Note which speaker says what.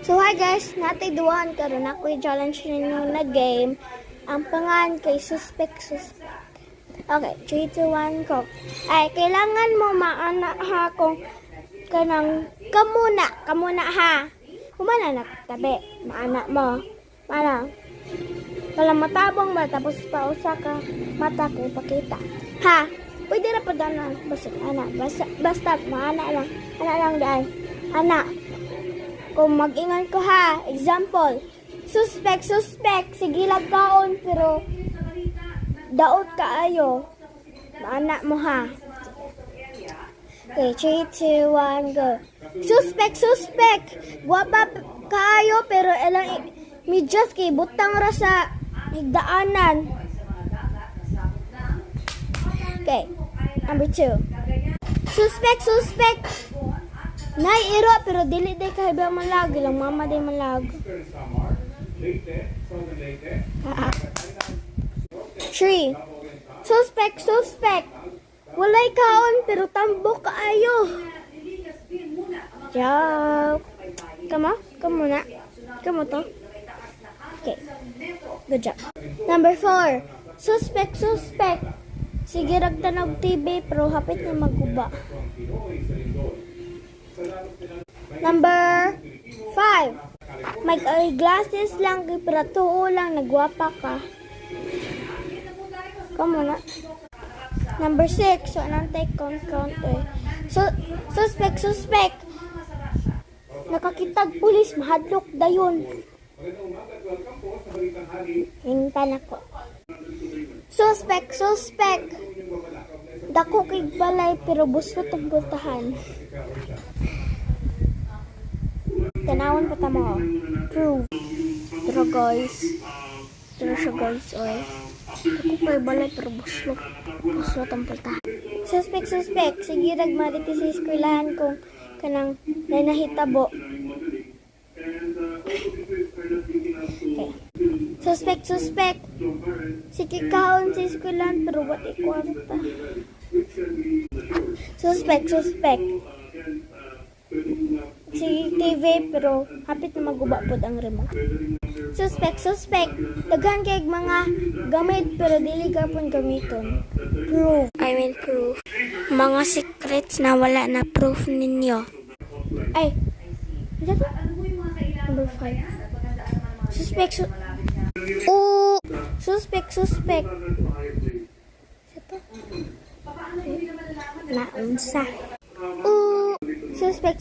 Speaker 1: So hi guys, natay duwan karon ako i-challenge ninyo na game. Ang pangan kay suspect. Okay, 3, 2, 1, go. Ay, kailangan mo maana ha kung kanang kamuna ha. Humana na tabi, maana mo. Mana? Wala matabong ba tapos pa usa ka mata kay pakita. Ha? Pwede ra pa danan basta maana lang. Ana lang dai. Ana. Kung mag-ingan ko ha, example, suspect, sige lang kaon, pero daot kaayo, maanak mo ha. Okay, 3, 2, 1, go. Suspect, guwapa kaayo, pero elang medyas kay butang ra sa higdaanan. Okay, number 2. Suspect. Nay iro pero dili day kay ba malag lang mama day malag. 3. Suspect. Walay kaon pero tambok kaayo. Joke. Kamu to. Okay. Good job. Number 4. Suspect. Sige ragtanog TV pero hapit na maguba. Number 5. May glasses lang kay pero tuo lang nagwapa ka. Kamu na. Number 6. So anong take count eh. Suspect. Nakakitag pulis mahadlok dayon. Hintan ako. Suspect. Dako kay balay pero busot ang butahan. Tanawon pa ta mo. Prove. Pero guys, oy. Ako kay balay pero busot ang butahan. Suspect. Sige rag mariti sa eskwelahan kung kanang nahitabo. Okay. Suspect. Sige kaon sa eskwelahan pero wat ikwarta. Suspect. Sige TV pero hapit na maguba pod ang remote. Suspect. Daghan kay mga gamit pero dili gapon gamiton. Proof. Mga secrets na wala na proof ninyo. Ay. Number 5. Suspect. Naunsa. Suspect.